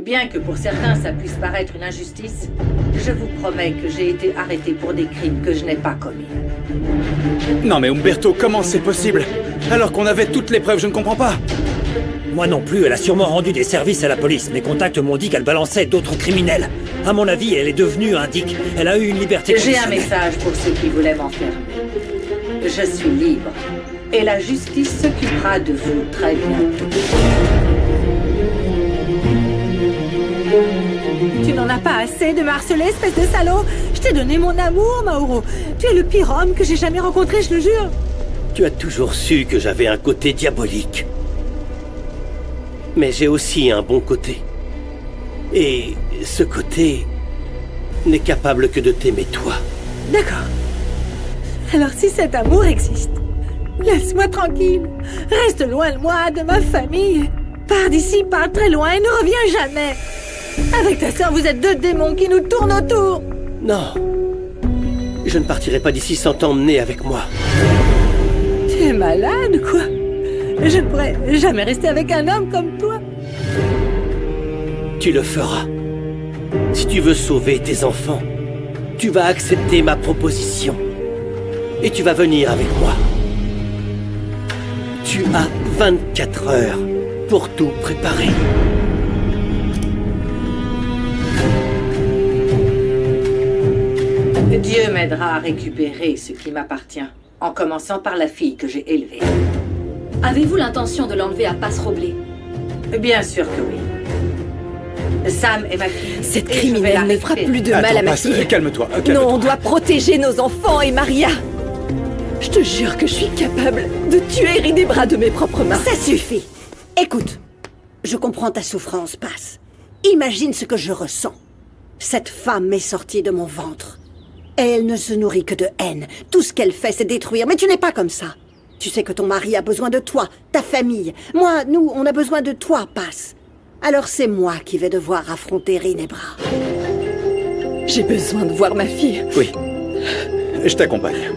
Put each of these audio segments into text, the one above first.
Bien que pour certains ça puisse paraître une injustice, je vous promets que j'ai été arrêté pour des crimes que je n'ai pas commis. Non mais Umberto, comment c'est possible? Alors qu'on avait toutes les preuves, je ne comprends pas. Moi non plus, elle a sûrement rendu des services à la police. Mes contacts m'ont dit qu'elle balançait d'autres criminels. À mon avis, elle est devenue un dick. Elle a eu une liberté J'ai un conditionnelle. message pour ceux qui voulaient m'enfermer. Je suis libre. Et la justice s'occupera de vous très bientôt. Tu n'en as pas assez de me harceler, espèce de salaud. Je t'ai donné mon amour, Mauro. Tu es le pire homme que j'ai jamais rencontré, je le jure. Tu as toujours su que j'avais un côté diabolique. Mais j'ai aussi un bon côté. Et ce côté n'est capable que de t'aimer toi. D'accord. Alors si cet amour existe, laisse-moi tranquille. Reste loin de moi, de ma famille. Pars d'ici, pars très loin et ne reviens jamais. Avec ta sœur, vous êtes deux démons qui nous tournent autour. Non. Je ne partirai pas d'ici sans t'emmener avec moi. Tu es malade, quoi. Je ne pourrais jamais rester avec un homme comme toi. Tu le feras. Si tu veux sauver tes enfants, tu vas accepter ma proposition. Et tu vas venir avec moi. Tu as 24 heures pour tout préparer. Dieu m'aidera à récupérer ce qui m'appartient, en commençant par la fille que j'ai élevée. Avez-vous l'intention de l'enlever à Passe-Roblé? Bien sûr que oui. Sam est ma fille. Cette et je vais la criminelle ne fera récupérer. plus de mal à Attends, ma passe, fille. calme-toi, Non, calme-toi. on doit protéger nos enfants et Maria. Je te jure que je suis capable de tuer Rinebra de mes propres mains. Ça suffit. Écoute, je comprends ta souffrance, Passe. Imagine ce que je ressens. Cette femme est sortie de mon ventre. Et elle ne se nourrit que de haine. Tout ce qu'elle fait, c'est détruire. Mais tu n'es pas comme ça. Tu sais que ton mari a besoin de toi, ta famille. Moi, nous, on a besoin de toi, Passe. Alors c'est moi qui vais devoir affronter Rinebra. J'ai besoin de voir ma fille. Oui, je t'accompagne.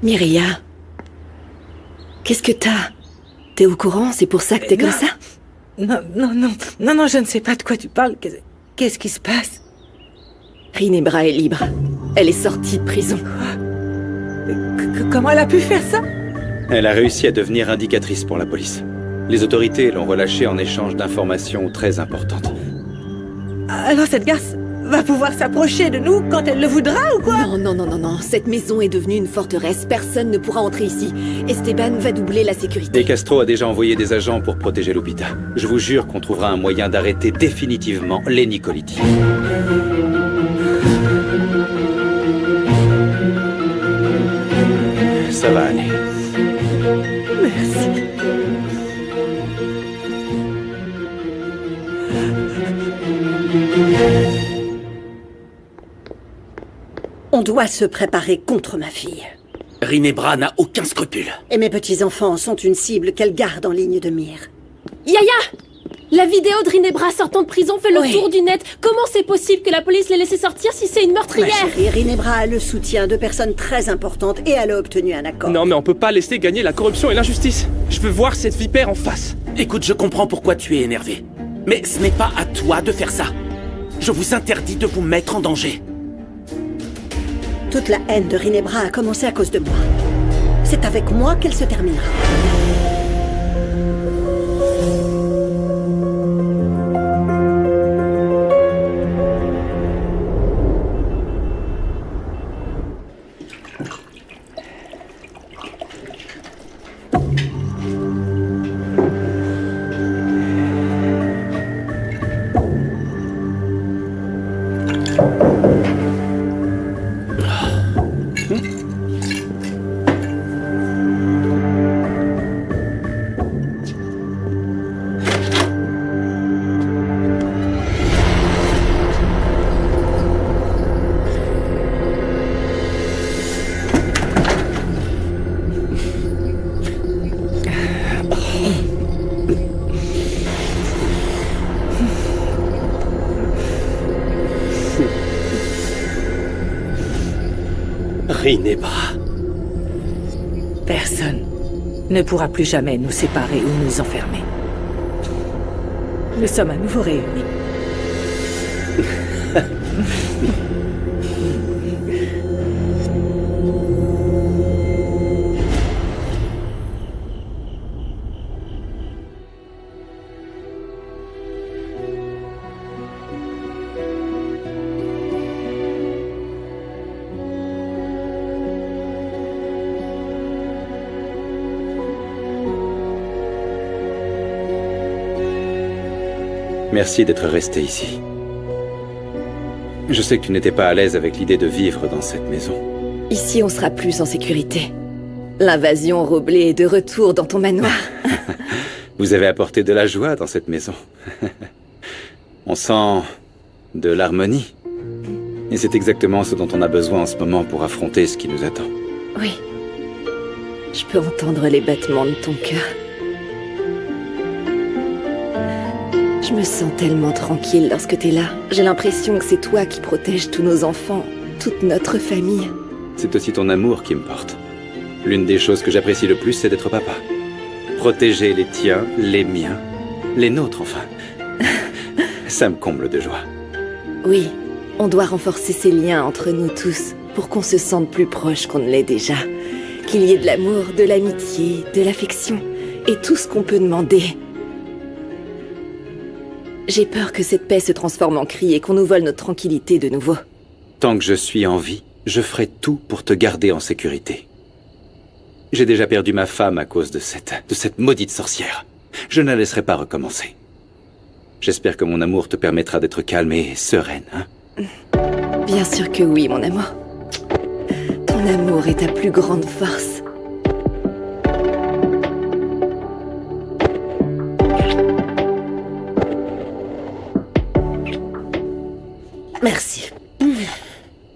Mireia, qu'est-ce que t'as? T'es au courant? C'est pour ça que t'es comme ça? Non, je ne sais pas de quoi tu parles. Qu'est-ce qui se passe? Rinebra est libre. Elle est sortie de prison. Comment elle a pu faire ça? Elle a réussi à devenir indicatrice pour la police. Les autorités l'ont relâchée en échange d'informations très importantes. Alors cette garce va pouvoir s'approcher de nous quand elle le voudra ou quoi? Non. Cette maison est devenue une forteresse. Personne ne pourra entrer ici. Esteban va doubler la sécurité. Et Castro a déjà envoyé des agents pour protéger l'hôpital. Je vous jure qu'on trouvera un moyen d'arrêter définitivement les Nicoliti. Ça va aller. Merci. On doit se préparer contre ma fille. Rinebra n'a aucun scrupule. Et mes petits-enfants sont une cible qu'elle garde en ligne de mire. Yaya! La vidéo de Rinebra sortant de prison fait le Oui. tour du net. Comment c'est possible que la police l'ait laissé sortir si c'est une Ma meurtrière? chérie, Rinebra a le soutien de personnes très importantes et elle a obtenu un accord. Non mais on peut pas laisser gagner la corruption et l'injustice. Je veux voir cette vipère en face. Écoute, je comprends pourquoi tu es énervé. Mais ce n'est pas à toi de faire ça. Je vous interdis de vous mettre en danger. Toute la haine de Rinebra a commencé à cause de moi. C'est avec moi qu'elle se terminera. Rinebra. Personne ne pourra plus jamais nous séparer ou nous enfermer. Nous sommes à nouveau réunis. Merci d'être resté ici. Je sais que tu n'étais pas à l'aise avec l'idée de vivre dans cette maison. Ici, on sera plus en sécurité. L'invasion Roblé est de retour dans ton manoir. Vous avez apporté de la joie dans cette maison. On sent de l'harmonie. Et c'est exactement ce dont on a besoin en ce moment pour affronter ce qui nous attend. Oui. Je peux entendre les battements de ton cœur. Je me sens tellement tranquille lorsque t'es là. J'ai l'impression que c'est toi qui protèges tous nos enfants, toute notre famille. C'est aussi ton amour qui me porte. L'une des choses que j'apprécie le plus, c'est d'être papa. Protéger les tiens, les miens, les nôtres enfin. Ça me comble de joie. Oui, on doit renforcer ces liens entre nous tous pour qu'on se sente plus proche qu'on ne l'est déjà. Qu'il y ait de l'amour, de l'amitié, de l'affection et tout ce qu'on peut demander. J'ai peur que cette paix se transforme en cri et qu'on nous vole notre tranquillité de nouveau. Tant que je suis en vie, je ferai tout pour te garder en sécurité. J'ai déjà perdu ma femme à cause de cette maudite sorcière. Je ne la laisserai pas recommencer. J'espère que mon amour te permettra d'être calme et sereine, hein? Bien sûr que oui, mon amour. Ton amour est ta plus grande force. Merci.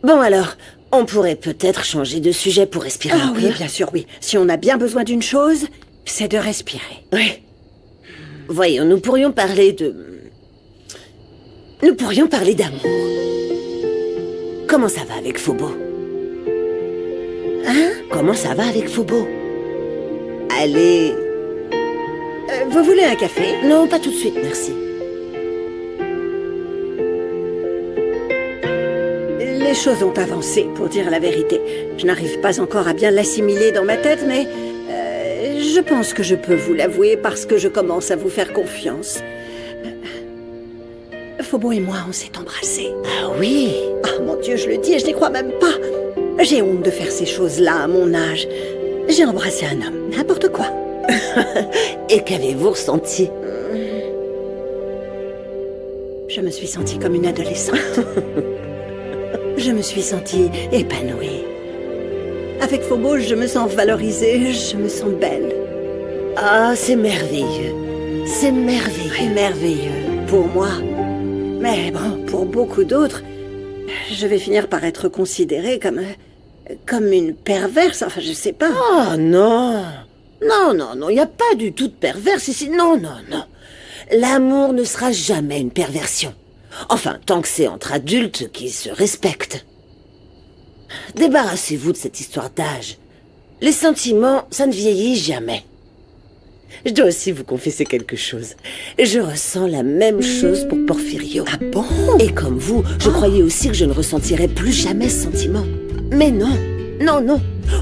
Bon alors, on pourrait peut-être changer de sujet pour respirer un peu. Oui, bien sûr, oui. Si on a bien besoin d'une chose, c'est de respirer. Oui. Voyons, nous pourrions parler d'amour. Comment ça va avec Phobo? Hein? Comment ça va avec Phobo? Allez... Vous voulez un café? Non, pas tout de suite, merci. Les choses ont avancé, pour dire la vérité. Je n'arrive pas encore à bien l'assimiler dans ma tête, mais... je pense que je peux vous l'avouer parce que je commence à vous faire confiance. Phobo et moi, on s'est embrassés. Ah oui? Ah mon Dieu, je le dis et je n'y crois même pas. J'ai honte de faire ces choses-là à mon âge. J'ai embrassé un homme, n'importe quoi. Et qu'avez-vous ressenti? Je me suis sentie comme une adolescente. Je me suis sentie épanouie. Avec Phobo, je me sens valorisée, je me sens belle. Ah, c'est merveilleux. C'est merveilleux. C'est merveilleux pour moi. Mais bon, pour beaucoup d'autres, je vais finir par être considérée comme une perverse, enfin je sais pas. Oh non. Non, il n'y a pas du tout de perverse ici. Non. L'amour ne sera jamais une perversion. Enfin, tant que c'est entre adultes qui se respectent. Débarrassez-vous de cette histoire d'âge. Les sentiments, ça ne vieillit jamais. Je dois aussi vous confesser quelque chose. Je ressens la même chose pour Porfirio. Ah bon? Et comme vous, je croyais aussi que je ne ressentirais plus jamais ce sentiment. Mais non.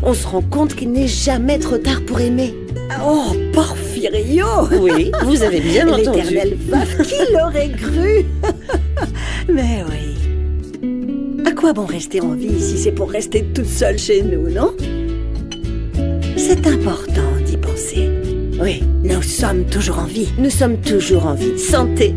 On se rend compte qu'il n'est jamais trop tard pour aimer. Oh, Porfirio! Oui, vous avez bien entendu. L'éternel veuf, qui l'aurait cru? Mais oui. À quoi bon rester en vie si c'est pour rester toute seule chez nous, non? C'est important d'y penser. Oui. Nous sommes toujours en vie. Nous sommes toujours en vie. Santé.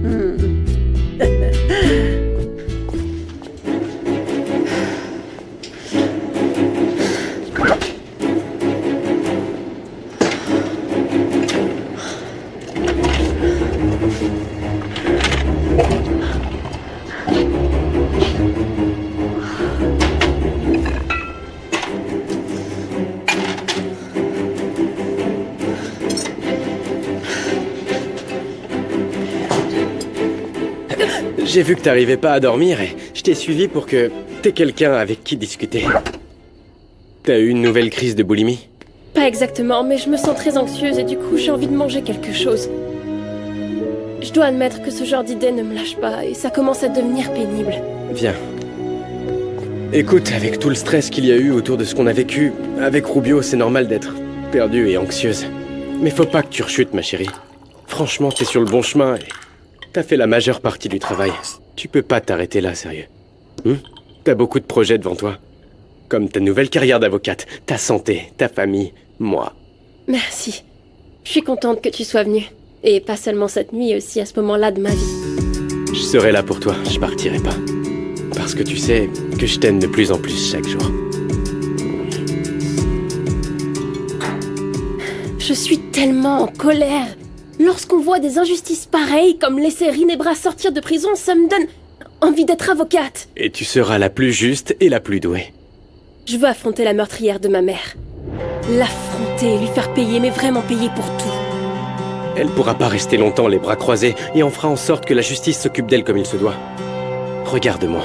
J'ai vu que t'arrivais pas à dormir et je t'ai suivi pour que t'aies quelqu'un avec qui discuter. T'as eu une nouvelle crise de boulimie? Pas exactement, mais je me sens très anxieuse et du coup j'ai envie de manger quelque chose. Je dois admettre que ce genre d'idée ne me lâche pas et ça commence à devenir pénible. Viens. Écoute, avec tout le stress qu'il y a eu autour de ce qu'on a vécu, avec Rubio, c'est normal d'être perdue et anxieuse. Mais faut pas que tu rechutes, ma chérie. Franchement, t'es sur le bon chemin et t'as fait la majeure partie du travail. Tu peux pas t'arrêter là, sérieux. T'as beaucoup de projets devant toi. Comme ta nouvelle carrière d'avocate, ta santé, ta famille, moi. Merci. Je suis contente que tu sois venue. Et pas seulement cette nuit, aussi à ce moment-là de ma vie. Je serai là pour toi, je partirai pas. Parce que tu sais que je t'aime de plus en plus chaque jour. Je suis tellement en colère. Lorsqu'on voit des injustices pareilles, comme laisser Rinebra sortir de prison, ça me donne envie d'être avocate. Et tu seras la plus juste et la plus douée. Je veux affronter la meurtrière de ma mère. L'affronter, lui faire payer, mais vraiment payer pour tout. Elle pourra pas rester longtemps les bras croisés, et on fera en sorte que la justice s'occupe d'elle comme il se doit. Regarde-moi.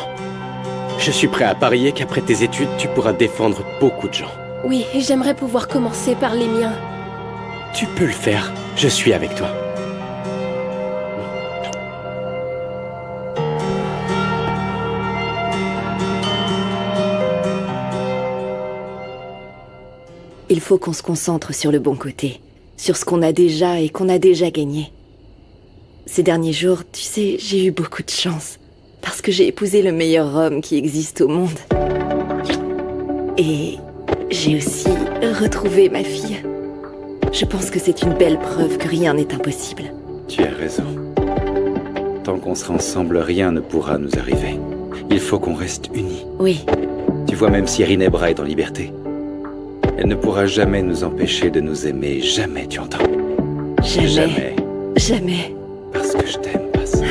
Je suis prêt à parier qu'après tes études, tu pourras défendre beaucoup de gens. Oui, et j'aimerais pouvoir commencer par les miens. Tu peux le faire. Je suis avec toi. Il faut qu'on se concentre sur le bon côté, sur ce qu'on a déjà et qu'on a déjà gagné. Ces derniers jours, tu sais, j'ai eu beaucoup de chance, parce que j'ai épousé le meilleur homme qui existe au monde. Et j'ai aussi retrouvé ma fille. Je pense que c'est une belle preuve que rien n'est impossible. Tu as raison. Tant qu'on sera ensemble, rien ne pourra nous arriver. Il faut qu'on reste unis. Oui. Tu vois, même si Rinebra est en liberté, elle ne pourra jamais nous empêcher de nous aimer. Jamais, tu entends? Jamais. Jamais. Jamais. Parce que je t'aime, Passe.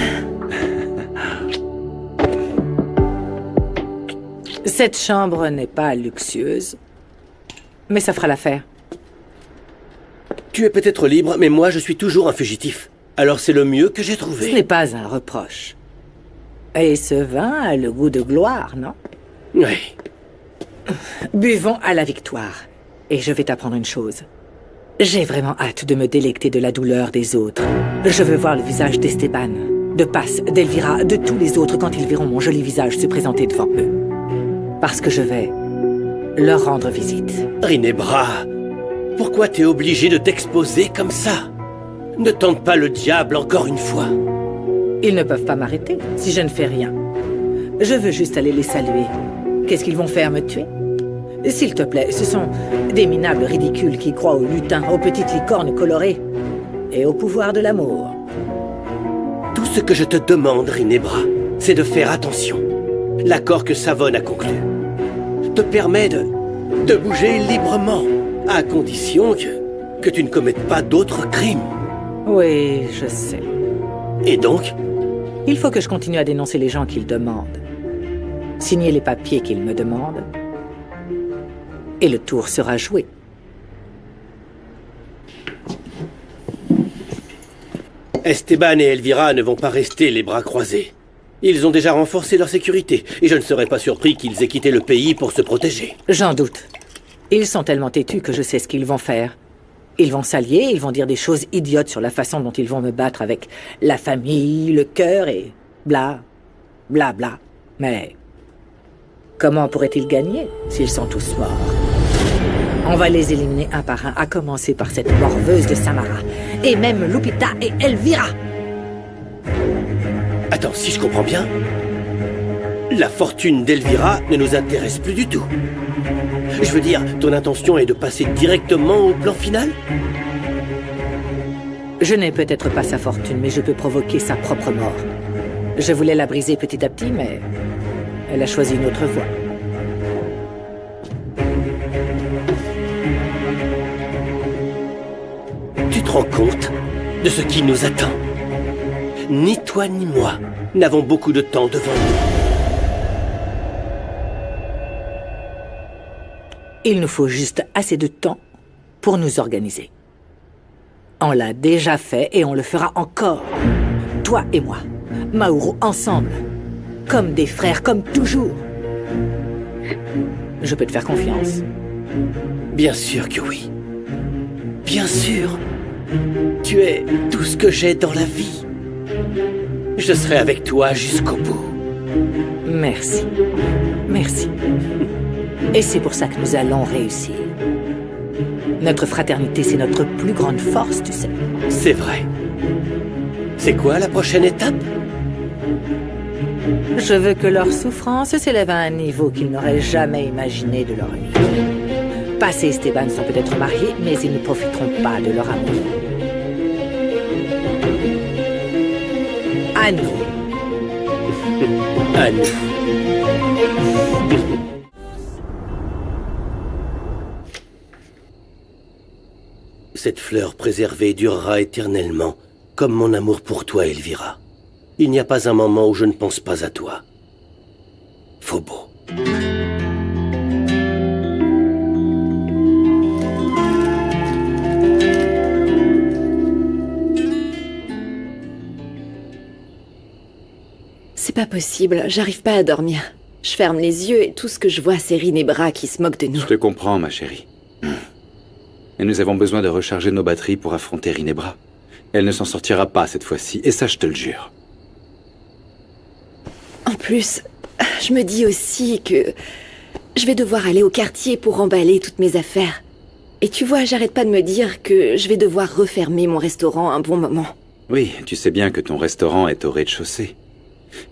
Cette chambre n'est pas luxueuse, mais ça fera l'affaire. Tu es peut-être libre, mais moi je suis toujours un fugitif. Alors c'est le mieux que j'ai trouvé. Ce n'est pas un reproche. Et ce vin a le goût de gloire, non? Oui. Buvons à la victoire. Et je vais t'apprendre une chose. J'ai vraiment hâte de me délecter de la douleur des autres. Je veux voir le visage d'Esteban, de Paz, d'Elvira, de tous les autres quand ils verront mon joli visage se présenter devant eux. Parce que je vais leur rendre visite. Rinebra, pourquoi t'es obligé de t'exposer comme ça? Ne tente pas le diable encore une fois. Ils ne peuvent pas m'arrêter si je ne fais rien. Je veux juste aller les saluer. Qu'est-ce qu'ils vont faire, me tuer? S'il te plaît, ce sont des minables ridicules qui croient au lutin, aux petites licornes colorées et au pouvoir de l'amour. Tout ce que je te demande, Rinebra, c'est de faire attention. L'accord que Savone a conclu te permet de bouger librement, à condition que tu ne commettes pas d'autres crimes. Oui, je sais. Et donc? Il faut que je continue à dénoncer les gens qu'ils demandent. Signer les papiers qu'ils me demandent. Et le tour sera joué. Esteban et Elvira ne vont pas rester les bras croisés. Ils ont déjà renforcé leur sécurité, et je ne serais pas surpris qu'ils aient quitté le pays pour se protéger. J'en doute. Ils sont tellement têtus que je sais ce qu'ils vont faire. Ils vont s'allier, ils vont dire des choses idiotes sur la façon dont ils vont me battre avec la famille, le cœur et bla, bla, bla. Mais comment pourraient-ils gagner s'ils sont tous morts? On va les éliminer un par un, à commencer par cette morveuse de Samara. Et même Lupita et Elvira. Attends, si je comprends bien, la fortune d'Elvira ne nous intéresse plus du tout. Je veux dire, ton intention est de passer directement au plan final? Je n'ai peut-être pas sa fortune, mais je peux provoquer sa propre mort. Je voulais la briser petit à petit, mais elle a choisi une autre voie. Tu te rends compte de ce qui nous attend? Ni toi ni moi n'avons beaucoup de temps devant nous. Il nous faut juste assez de temps pour nous organiser. On l'a déjà fait et on le fera encore. Toi et moi, Mauro, ensemble. Comme des frères, comme toujours. Je peux te faire confiance. Bien sûr que oui. Bien sûr. Tu es tout ce que j'ai dans la vie. Je serai avec toi jusqu'au bout. Merci. Merci. Et c'est pour ça que nous allons réussir. Notre fraternité, c'est notre plus grande force, tu sais. C'est vrai. C'est quoi la prochaine étape? Je veux que leur souffrance s'élève à un niveau qu'ils n'auraient jamais imaginé de leur vie. Paz et Esteban sont peut-être mariés, mais ils ne profiteront pas de leur amour. À nous. À nous. Cette fleur préservée durera éternellement, comme mon amour pour toi, Elvira. Il n'y a pas un moment où je ne pense pas à toi. Phobo. C'est pas possible, j'arrive pas à dormir. Je ferme les yeux et tout ce que je vois, c'est Rinebra qui se moque de nous. Je te comprends, ma chérie. Et nous avons besoin de recharger nos batteries pour affronter Rinebra. Elle ne s'en sortira pas cette fois-ci, et ça, je te le jure. En plus, je me dis aussi que je vais devoir aller au quartier pour emballer toutes mes affaires. Et tu vois, j'arrête pas de me dire que je vais devoir refermer mon restaurant un bon moment. Oui, tu sais bien que ton restaurant est au rez-de-chaussée.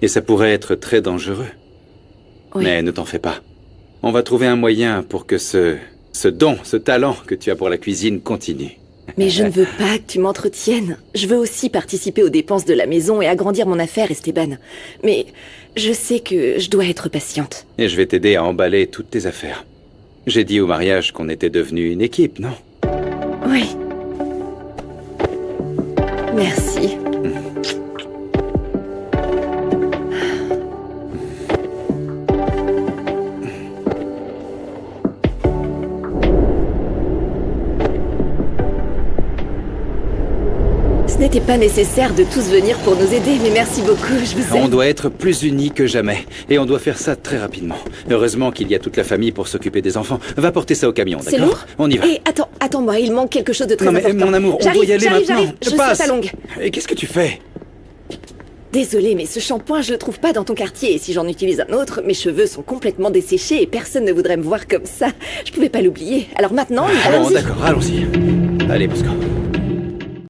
Et ça pourrait être très dangereux. Oui. Mais ne t'en fais pas. On va trouver un moyen pour que ce don, ce talent que tu as pour la cuisine continue. Mais je ne veux pas que tu m'entretiennes. Je veux aussi participer aux dépenses de la maison et agrandir mon affaire, Esteban. Mais je sais que je dois être patiente. Et je vais t'aider à emballer toutes tes affaires. J'ai dit au mariage qu'on était devenus une équipe, non? Oui. Merci. Ce n'était pas nécessaire de tous venir pour nous aider, mais merci beaucoup, je vous aime. On doit être plus unis que jamais. Et on doit faire ça très rapidement. Heureusement qu'il y a toute la famille pour s'occuper des enfants. Va porter ça au camion, d'accord? C'est lourd? On y va. Et attends-moi, il manque quelque chose de très Non mais important. mon amour, on doit y aller maintenant. J'arrive, je Passe. saute à longue. Et qu'est-ce que tu fais? Désolée, mais ce shampoing, je le trouve pas dans ton quartier. Et si j'en utilise un autre, mes cheveux sont complètement desséchés et personne ne voudrait me voir comme ça. Je pouvais pas l'oublier. Alors maintenant, Bon, allons-y. d'accord, allons-y. Allez, Bosco.